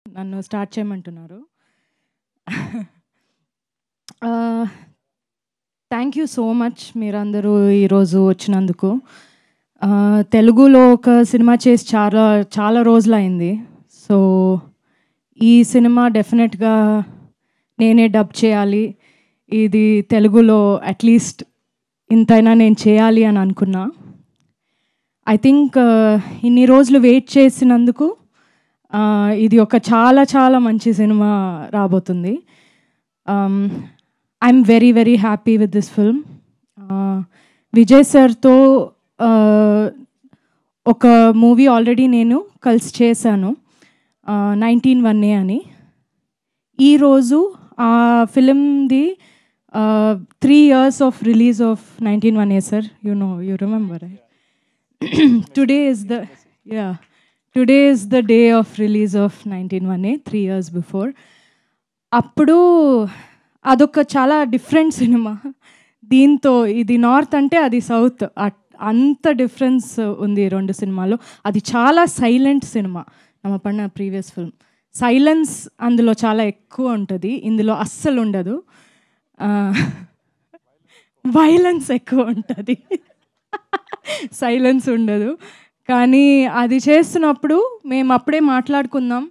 నన్ను స్టార్ట్ చేయమంటున్నారు. Thank you so much మీరందరూ ఈరోజు వచ్చినందుకు. తెలుగులో ఒక సినిమా చేసి చాలా చాలా రోజులైంది. సో ఈ సినిమా డెఫినెట్గా నేనే డబ్ చేయాలి, ఇది తెలుగులో అట్లీస్ట్ ఇంతైనా నేను చేయాలి అని అనుకున్నా. ఐ థింక్ ఇన్ని రోజులు వెయిట్ చేసినందుకు ఇది ఒక చాలా చాలా మంచి సినిమా రాబోతుంది. I'm very very happy with this film. Vijay సార్తో ఒక మూవీ ఆల్రెడీ నేను కలిసి చేశాను, 19-1 అని. ఈరోజు ఆ ఫిలింది 3 years of release of 19-1 sir. You remember right? Today is the day of release of 19-1, 3 years before. అప్పుడు అదొక చాలా డిఫరెంట్ సినిమా. దీంతో ఇది నార్త్ అంటే అది సౌత్, అంత డిఫరెన్స్ ఉంది రెండు సినిమాలో. అది చాలా సైలెంట్ సినిమా. నమ్మ పడిన ప్రీవియస్ ఫిల్మ్ సైలెన్స్ అందులో చాలా ఎక్కువ ఉంటుంది, ఇందులో అస్సలు ఉండదు. వైలెన్స్ ఎక్కువ ఉంటుంది, సైలెన్స్ ఉండదు. కానీ అది చేస్తున్నప్పుడు మేము అప్పుడే మాట్లాడుకుందాం,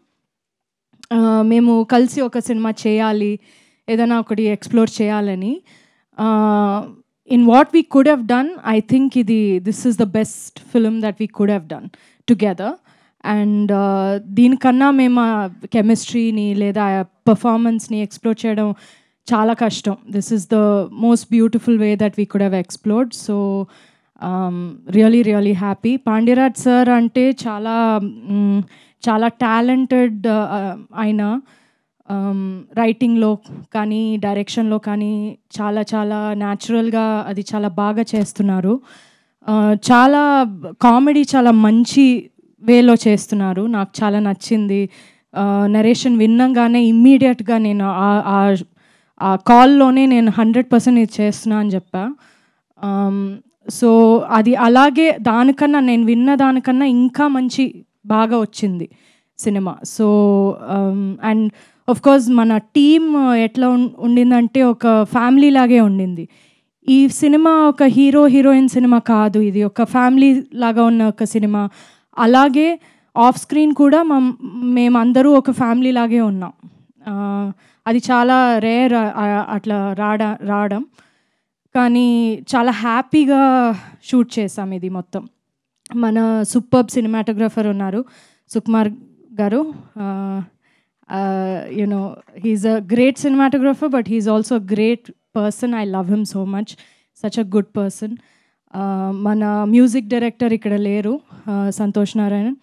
మేము కలిసి ఒక సినిమా చేయాలి, ఏదైనా ఒకటి ఎక్స్ప్లోర్ చేయాలని. In what we could have done, I think this is the best film that we could have done together. And దీనికన్నా మేము కెమిస్ట్రీని లేదా పర్ఫార్మెన్స్ని ఎక్స్ప్లోర్ చేయడం చాలా కష్టం. This is the most beautiful way that we could have explored. So really really happy. Pandyaraj sir అంటే చాలా చాలా టాలెంటెడ్ ఆయన. రైటింగ్లో కానీ డైరెక్షన్లో కానీ చాలా చాలా న్యాచురల్గా అది చాలా బాగా చేస్తున్నారు. చాలా కామెడీ చాలా మంచి వేలో చేస్తున్నారు, నాకు చాలా నచ్చింది. నరేషన్ విన్నంగానే ఇమ్మీడియట్గా నేను ఆ కాల్లోనే నేను 100% ఇది చేస్తున్నా అని చెప్పా. సో అది అలాగే దానికన్నా నేను విన్న దానికన్నా ఇంకా మంచి బాగా వచ్చింది cinema. So and of course మన టీమ్ ఎట్లా ఉండిందంటే ఒక ఫ్యామిలీ లాగే ఉండింది. ఈ సినిమా ఒక హీరో హీరోయిన్ సినిమా కాదు, ఇది ఒక ఫ్యామిలీ లాగా ఉన్న ఒక సినిమా. అలాగే ఆఫ్ స్క్రీన్ కూడా మేమందరూ ఒక ఫ్యామిలీ లాగే ఉన్నాం. అది చాలా రేర్ అట్లా రావడం, కానీ చాలా హ్యాపీగా షూట్ చేసాం ఇది మొత్తం. మన సూపర్బ్ సినిమాటోగ్రఫర్ ఉన్నారు సుకుమార్ గారు. You know he's a great cinematographer, but he's also a great person. I love him so much, such a good person. మన మ్యూజిక్ డైరెక్టర్ ఇక్కడ లేరు, సంతోష్ నారాయణ్.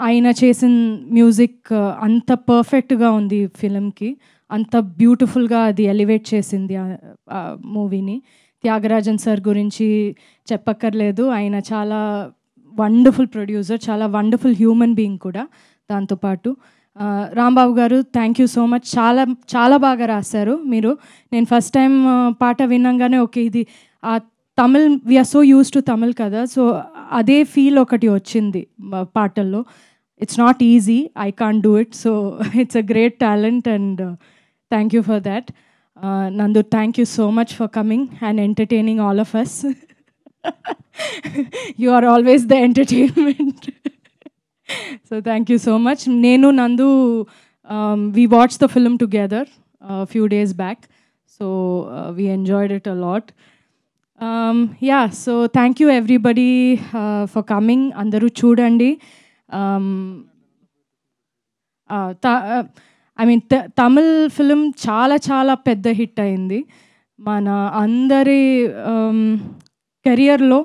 ఆయన చేసిన మ్యూజిక్ అంత పర్ఫెక్ట్గా ఉంది ఫిలింకి, అంత బ్యూటిఫుల్గా అది ఎలివేట్ చేసింది ఆ మూవీని. త్యాగరాజన్ సార్ గురించి చెప్పక్కర్లేదు, ఆయన చాలా వండర్ఫుల్ ప్రొడ్యూసర్, చాలా వండర్ఫుల్ హ్యూమన్ బీయింగ్ కూడా. దాంతోపాటు రాంబాబు గారు, థ్యాంక్ యూ సో మచ్. చాలా చాలా బాగా రాశారు మీరు. నేను ఫస్ట్ టైం పాట వినంగానే ఓకే ఇది Tamil, we're so used to Tamil కదా, సో అదే ఫీల్ ఒకటి వచ్చింది పాటల్లో. It's not easy, I can't do it, so it's a great talent and thank you for that. Nandu, thank you so much for coming and entertaining all of us. You are always the entertainment. So thank you so much. Nenu, Nandu, we watched the film together a few days back, so we enjoyed it a lot. Yeah, so thank you everybody for coming. Andaru chudandi. I mean Tamil film చాలా చాలా పెద్ద hit అయింది. మన అందరి కెరియర్లో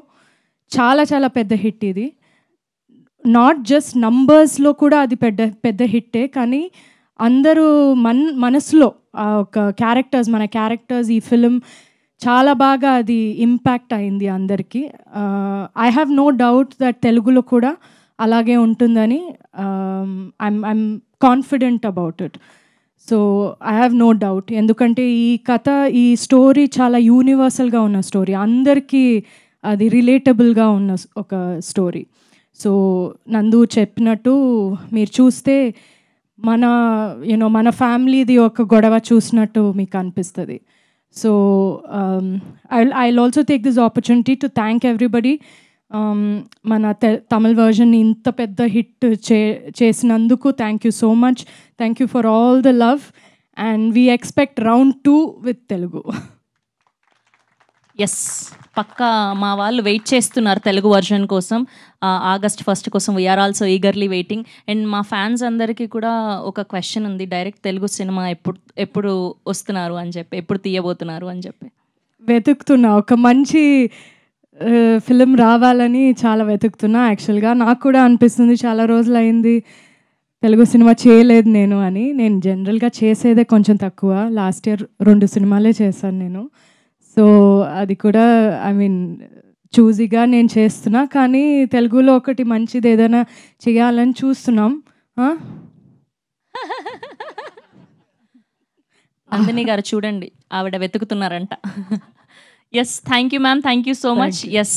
చాలా చాలా పెద్ద హిట్ ఇది. నాట్ జస్ట్ నంబర్స్లో కూడా అది పెద్ద హిట్టే, కానీ అందరూ మనసులో ఒక మన క్యారెక్టర్స్ ఈ ఫిలిం చాలా బాగా అది ఇంపాక్ట్ అయింది అందరికీ. I have no doubt that తెలుగులో కూడా అలాగే ఉంటుందని I'm confident about it. So I have no doubt, ఎందుకంటే ఈ కథ, ఈ స్టోరీ చాలా యూనివర్సల్గా ఉన్న స్టోరీ, అందరికీ అది రిలేటబుల్గా ఉన్న ఒక స్టోరీ. సో నందు చెప్పినట్టు మీరు చూస్తే మన మన ఫ్యామిలీది ఒక గొడవ చూసినట్టు మీకు అనిపిస్తుంది. So I'll also take this opportunity to thank everybody. మన తమిళ్ వర్జన్ ఇంత పెద్ద హిట్ చేసినందుకు thank you so much. Thank you for all the love and we expect round 2 with Telugu. Yes, పక్కా మా వాళ్ళు వెయిట్ చేస్తున్నారు తెలుగు వర్జన్ కోసం. August 1 కోసం we're also eagerly waiting. And మా ఫ్యాన్స్ అందరికీ కూడా ఒక క్వశ్చన్ ఉంది, డైరెక్ట్ తెలుగు సినిమా ఎప్పుడు వస్తున్నారు అని చెప్పి, ఎప్పుడు తీయబోతున్నారు అని చెప్పి వెతుకుతున్నా. ఒక మంచి ఫిలిం రావాలని చాలా వెతుకుతున్నా. యాక్చువల్గా నాకు కూడా అనిపిస్తుంది చాలా రోజులు అయింది తెలుగు సినిమా చేయలేదు నేను అని. నేను జనరల్గా చేసేదే కొంచెం తక్కువ. లాస్ట్ ఇయర్ 2 సినిమాలే చేశాను నేను. సో అది కూడా ఐ మీన్ చూజీగా నేను చేస్తున్నా. కానీ తెలుగులో ఒకటి మంచిది ఏదైనా చేయాలని చూస్తున్నాం. నందిని గారు చూడండి, ఆవిడ వెతుకుతున్నారంట. Yes, thank you ma'am, thank you so much. Yes.